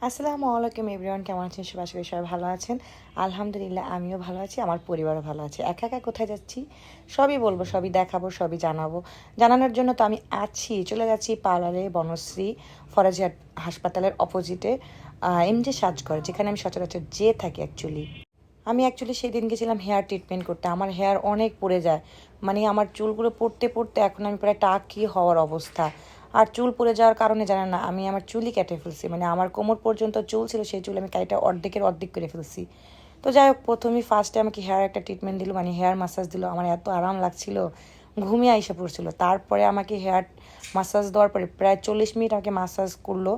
আসসালামু আলাইকুম এভরিওয়ান, কেমন আছেন সবাই? আশা করি সবাই ভালো আছেন। আলহামদুলিল্লাহ আমিও ভালো আছি, আমার পরিবারও ভালো আছে। একা একা কোথায় যাচ্ছি সবই বলবো, সবই দেখাবো, সবই জানাবো। জানানোর জন্য তো আমি আছি, চলে যাচ্ছি পার্লারে, বনশ্রী ফরাজিয়া হাসপাতালের অপোজিটে এমজে সাজঘর, যেখানে আমি সচরাচর যেয়ে থাকি অ্যাকচুয়ালি। আমি অ্যাকচুয়ালি সেদিন গেছিলাম হেয়ার ট্রিটমেন্ট করতে। আমার হেয়ার অনেক পড়ে যায়, মানে আমার চুলগুলো পড়তে পড়তে এখন আমি প্রায় টাকি হওয়ার অবস্থা। আর চুল পড়ে যাওয়ার কারণে জানেন না, আমি আমার চুলই কেটে ফেলছি, মানে আমার কোমর পর্যন্ত চুল ছিল, সেই চুল আমি কাইটা অর্ধেকের অর্ধেক করে ফেলছি। তো যাই হোক, প্রথমেই ফার্স্টে আমাকে হেয়ার একটা ট্রিটমেন্ট দিল, মানে হেয়ার মাসাজ দিল। আমার এত আরাম লাগছিল, ঘুমিয়ে আইসা পড়ছিল। তারপরে আমাকে হেয়ার মাসাজ দেওয়ার পরে প্রায় 40 মিনিট আমাকে মাসাজ করলো।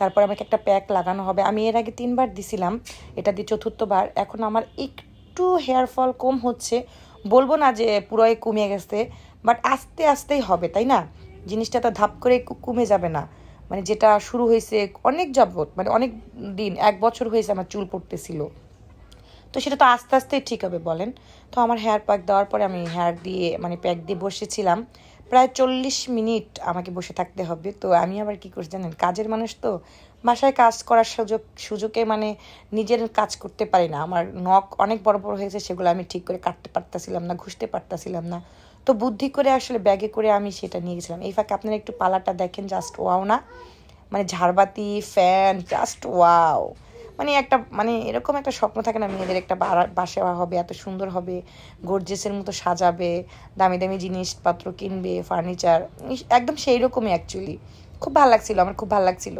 তারপর আমাকে একটা প্যাক লাগানো হবে। আমি এর আগে 3বার দিছিলাম, এটা দিয়ে চতুর্থবার। এখন আমার একটু হেয়ার ফল কম হচ্ছে, বলবো না যে পুরোই কমে গেছে, বাট আস্তে আস্তেই হবে, তাই না? জিনিসটা তো ধাপ করে কমে যাবে না। মানে যেটা শুরু হয়েছে অনেক যাবত, মানে অনেক দিন, 1 বছর হয়েছে আমার চুল পড়তেছিল, তো সেটা তো আস্তে আস্তেই ঠিক হবে বলেন। তো আমার হেয়ার প্যাক দেওয়ার পরে আমি হেয়ার দিয়ে, মানে প্যাক দিয়ে বসেছিলাম প্রায় 40 মিনিট আমাকে বসে থাকতে হবে। তো আমি আবার কি করছি জানেন, কাজের মানুষ তো, বাসায় কাজ করার সুযোগে মানে নিজের কাজ করতে পারি না। আমার নখ অনেক বড় বড় হয়েছে, সেগুলো আমি ঠিক করে কাটতে পারতাছিলাম না, ঘষতে পারতাছিলাম না। তো বুদ্ধি করে আসলে ব্যাগে করে আমি সেটা নিয়ে গেছিলাম। এই ফাঁকে আপনারা একটু পালাটা দেখেন, জাস্ট ওয়াও না? মানে ঝাড়বাতি, ফ্যান, জাস্ট ওয়াও। মানে একটা, মানে এরকম একটা স্বপ্ন থাকে না মেয়েদের, একটা বাসা হবে, এত সুন্দর হবে, গর্জেসের মতো সাজাবে, দামি দামি জিনিসপত্র কিনবে, ফার্নিচার, একদম সেই রকমই অ্যাকচুয়ালি। খুব ভালো লাগছিল, আমার খুব ভালো লাগছিল।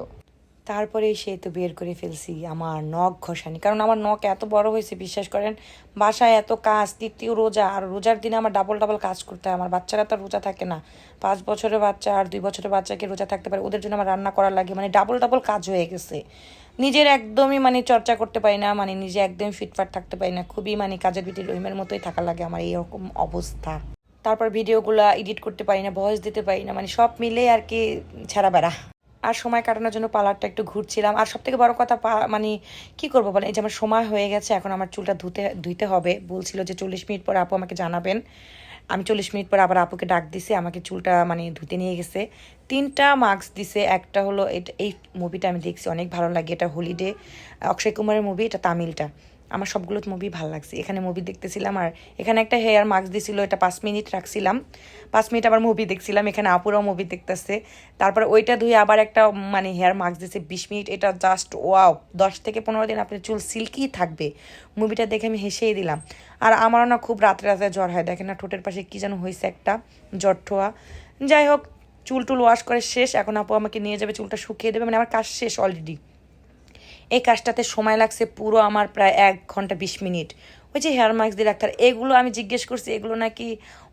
তারপরে সে তো বের করে ফেলছি আমার নখ ঘষানি, কারণ আমার নখ এত বড় হয়েছে, বিশ্বাস করেন। বাসায় এত কাজ, তৃতীয় রোজা, আর রোজার দিনে আমার ডাবল ডাবল কাজ করতে হয়। আমার বাচ্চারা তো রোজা থাকে না, 5 বছরের বাচ্চা আর 2 বছরের বাচ্চাকে রোজা থাকতে পারে, ওদের জন্য আমার রান্না করা লাগে, মানে ডাবল ডাবল কাজ হয়ে গেছে। নিজের একদমই মানে চর্চা করতে পারি না, মানে নিজে একদমই ফিটফাট থাকতে পারি না, খুবই মানে কাজের ভিতরে রহিমের মতোই থাকা লাগে আমার, এইরকম অবস্থা। তারপর ভিডিওগুলো এডিট করতে পারি না, ভয়েস দিতে পারি না, মানে সব মিলে আর কি ছেঁড়া বেড়া। আর সময় কাটানোর জন্য পার্লারটা একটু ঘুরছিলাম। আর সব থেকে বড় কথা, মানে কি করবো বলে, এই যে আমার সময় হয়ে গেছে, এখন আমার চুলটা ধুইতে হবে। বলছিল যে 40 মিনিট পর আপু আমাকে জানাবেন। আমি 40 মিনিট পর আবার আপুকে ডাক দিছি, আমাকে চুলটা মানে ধুতে নিয়ে গেছে। 3টা মাস্ক দিছে। একটা হলো এই মুভিটা আমি দেখছি, অনেক ভালো লাগে, এটা হলিডে, অক্ষয় কুমারের মুভি, এটা তামিলটা। আমার সবগুলো মুভি ভালো লাগছে, এখানে মুভি দেখতেছিলাম। আর এখানে একটা হেয়ার মাস্ক দিছিল, এটা 5 মিনিট রাখছিলাম, 5 মিনিট আবার মুভি দেখছিলাম। এখানে আপুরাও মুভি দেখতেছে। তারপর ওইটা ধুয়ে আবার একটা মানে হেয়ার মাস্ক দিছে 20 মিনিট, এটা জাস্ট ওয়াও। 10 থেকে 15 দিন আপনার চুল সিল্কি থাকবে। মুভিটা দেখে আমি হেসেই দিলাম। আর আমারও না খুব রাত্রে রাত্রে জ্বর হয়, দেখেন না ঠোঁটের পাশে কী যেন হয়েছে একটা জ্বর ঠোয়া। যাই হোক, চুল টুল ওয়াশ করে শেষ, এখন আপু আমাকে নিয়ে যাবে, চুলটা শুকিয়ে দেবে, মানে আমার কাজ শেষ অলরেডি। এই কাজটাতে সময় লাগছে পুরো আমার প্রায় 1 ঘন্টা 20 মিনিট। ওই যে হেয়ার মাস্ক দিয়ে ডাক্তার, এগুলো আমি জিজ্ঞেস করছি, এগুলো নাকি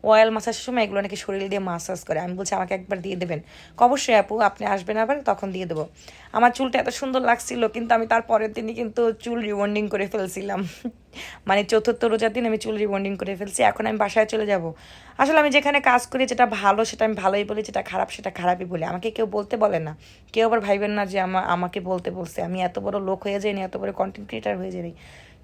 অয়েল মাসাজের সময় এগুলো নাকি শরীর দিয়ে মাসাজ করে। আমি বলছি আমাকে একবার দিয়ে দেবেন। অবশ্যই আপু, আপনি আসবেন আবার, তখন দিয়ে দেবো। আমার চুলটা এত সুন্দর লাগছিল, কিন্তু আমি তার পরের দিনই কিন্তু চুল রিবন্ডিং করে ফেলছিলাম। মানে চতুর্থ রোজার দিন আমি চুল রিবন্ডিং করে ফেলছি। এখন আমি বাসায় চলে যাব। আসলে আমি যেখানে কাজ করি, যেটা ভালো সেটা আমি ভালোই বলি, যেটা খারাপ সেটা খারাপই বলি, আমাকে কেউ বলতে বলে না। কেউ আবার ভাইবেন না যে আমাকে বলতে বলছে। আমি এত বড় লোক হয়ে যাইনি, এত বড় কন্টেন্ট ক্রিয়েটার হয়ে যাইনি।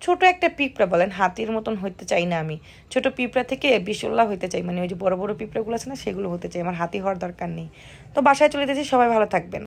ছোট একটা পিঁপড়া, বলেন, হাতির মতন হইতে চাই না আমি। ছোট পিঁপড়া থেকে বিশল্লা হইতে চাই, মানে ওই যে বড় বড় পিঁপড়াগুলো আছে না, সেগুলো হতে চাই। আমার হাতি হওয়ার দরকার নেই। তো বাসায় চলে যেতেছি, সবাই ভালো থাকবেন।